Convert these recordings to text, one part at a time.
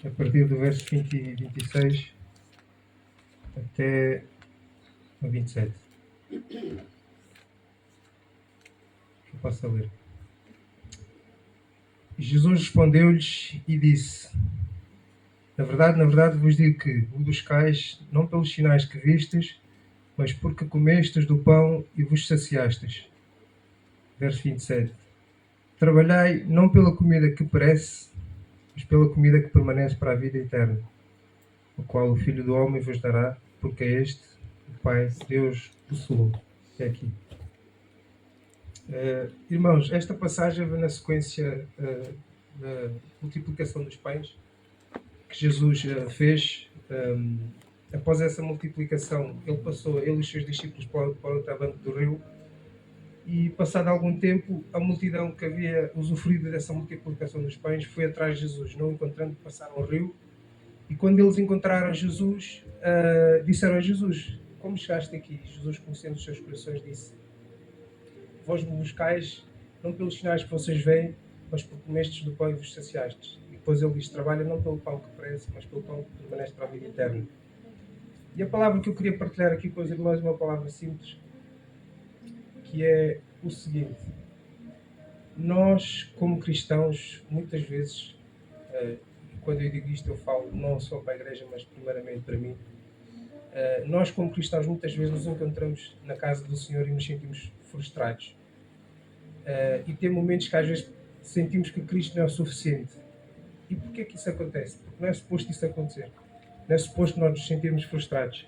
a partir do verso 20 e 26 até o 27. Que eu posso ler. Jesus respondeu-lhes e disse: na verdade vos digo que o buscais não pelos sinais que vistes, mas porque comestes do pão e vos saciastes. Verso 27. Trabalhai não pela comida que perece, mas pela comida que permanece para a vida eterna, o qual o Filho do Homem vos dará, porque é este o Pai, Deus, o selou. É aqui. Irmãos, esta passagem vem na sequência da multiplicação dos pães que Jesus fez. Após essa multiplicação, ele e os seus discípulos para outra banda do rio, e passado algum tempo, a multidão que havia usufruído dessa multiplicação dos pães foi atrás de Jesus. Não encontrando, passaram o rio, e quando eles encontraram Jesus, disseram a Jesus: como chegaste aqui? Jesus, conhecendo os seus corações, disse: vós me buscais não pelos sinais que vocês veem, mas por comestes do pão e vos saciastes. E depois ele diz: trabalha não pelo pão que perece, mas pelo pão que permanece para a vida eterna. E a palavra que eu queria partilhar aqui com os irmãos é uma palavra simples, que é o seguinte: nós, como cristãos, muitas vezes, quando eu digo isto, eu falo não só para a igreja, mas primeiramente para mim. Nós, como cristãos, muitas vezes nos encontramos na casa do Senhor e nos sentimos frustrados. E tem momentos que às vezes sentimos que Cristo não é o suficiente. E porquê que isso acontece? Porque não é suposto isso acontecer. Não é suposto nós nos sentirmos frustrados.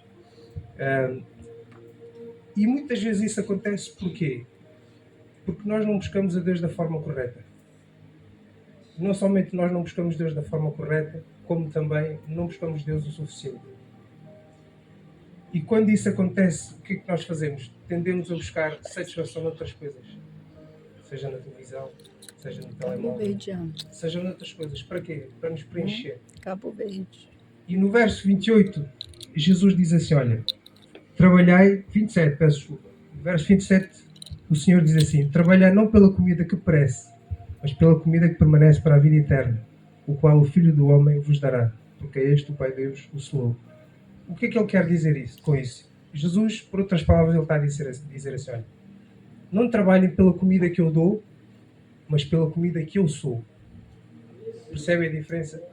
E muitas vezes isso acontece porquê? Porque nós não buscamos a Deus da forma correta. Não somente nós não buscamos Deus da forma correta, como também não buscamos Deus o suficiente. E quando isso acontece, o que é que nós fazemos? Tendemos a buscar satisfação noutras coisas. Seja na televisão, seja no telemóvel, seja noutras coisas. Para quê? Para nos preencher. Cabo Verde. E no verso 28, Jesus diz assim, olha, trabalhai, 27, peço desculpa. No verso 27, o Senhor diz assim: trabalhai não pela comida que perece, mas pela comida que permanece para a vida eterna, o qual o Filho do Homem vos dará, porque é este o Pai Deus o selou. O que é que ele quer dizer com isso? Jesus, por outras palavras, ele está a dizer assim, olha, não trabalhem pela comida que eu dou, mas pela comida que eu sou. Percebem a diferença?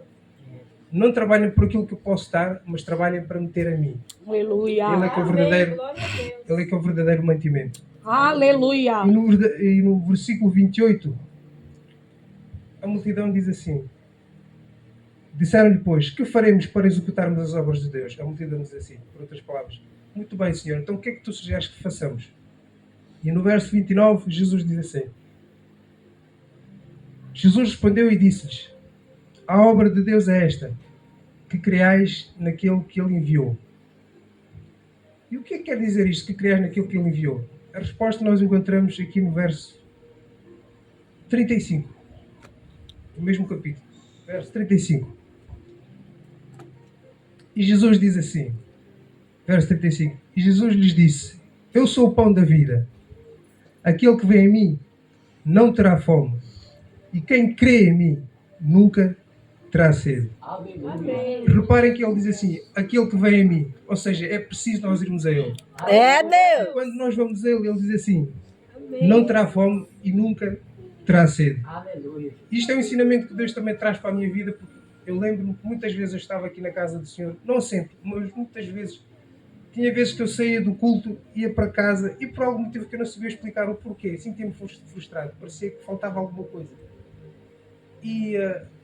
Não trabalhem por aquilo que eu posso dar, mas trabalhem para me ter a mim. Aleluia. Ele é que é o verdadeiro mantimento. Aleluia. E no versículo 28, a multidão diz assim: disseram-lhe, pois, que faremos para executarmos as obras de Deus? A multidão diz assim, por outras palavras: muito bem, Senhor, então o que é que tu sugeres que façamos? E no verso 29, Jesus diz assim: Jesus respondeu e disse-lhes: a obra de Deus é esta, que creais naquele que Ele enviou. E o que é que quer dizer isto, que creais naquele que Ele enviou? A resposta nós encontramos aqui no verso 35, do mesmo capítulo, verso 35. E Jesus diz assim, verso 35, e Jesus lhes disse: eu sou o pão da vida. Aquele que vem a mim não terá fome, e quem crê em mim nunca terá sede. Amém. Reparem que ele diz assim: aquele que vem a mim. Ou seja, é preciso nós irmos a ele. É Deus. E quando nós vamos a ele, ele diz assim: não terá fome e nunca terá sede. Aleluia. Isto é um ensinamento que Deus também traz para a minha vida, porque eu lembro-me que muitas vezes eu estava aqui na casa do Senhor, não sempre, mas muitas vezes. Tinha vezes que eu saía do culto, ia para casa e por algum motivo que eu não sabia explicar o porquê, sentia-me frustrado, parecia que faltava alguma coisa. E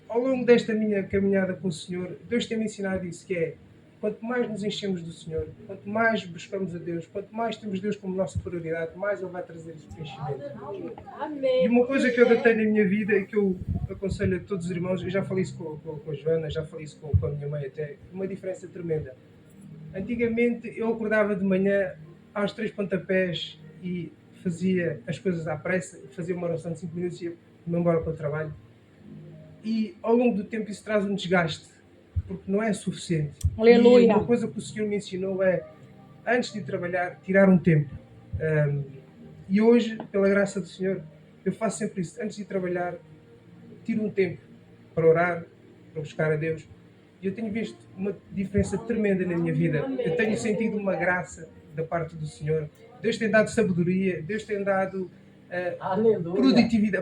ao longo desta minha caminhada com o Senhor, Deus tem-me ensinado isso, que é, quanto mais nos enchemos do Senhor, quanto mais buscamos a Deus, quanto mais temos Deus como nossa prioridade, mais Ele vai trazer esse preenchimento. Amém. E uma coisa que eu adotei na minha vida e que eu aconselho a todos os irmãos, eu já falei isso com a Joana, já falei isso com a minha mãe até, uma diferença tremenda. Antigamente eu acordava de manhã aos 3 pontapés e fazia as coisas à pressa, fazia uma oração de 5 minutos e ia-me embora para o trabalho. E ao longo do tempo isso traz um desgaste, porque não é suficiente. Aleluia. E uma coisa que o Senhor me ensinou é, antes de trabalhar, tirar um tempo. E hoje, pela graça do Senhor, eu faço sempre isso. Antes de trabalhar, tiro um tempo para orar, para buscar a Deus. E eu tenho visto uma diferença tremenda na minha vida. Eu tenho sentido uma graça da parte do Senhor. Deus tem dado sabedoria, Deus tem dado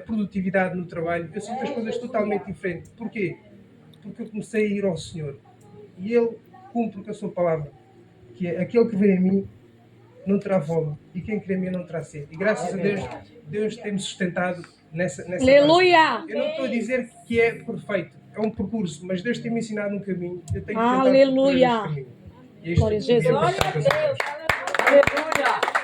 produtividade no trabalho. Eu sinto as coisas totalmente diferentes. Porquê? Porque eu comecei a ir ao Senhor. E Ele cumpre com a sua palavra. Que é aquele que vem a mim não terá fome. E quem crê em mim não terá sede. E graças a Deus, Deus tem-me sustentado nessa Aleluia. base. Eu não estou a dizer que é perfeito. É um percurso. Mas Deus tem-me ensinado um caminho. Eu tenho que tentar Aleluia. percorrer este caminho. E é isto Glória a que eu Jesus. queria partilhar com os irmãos. Aleluia!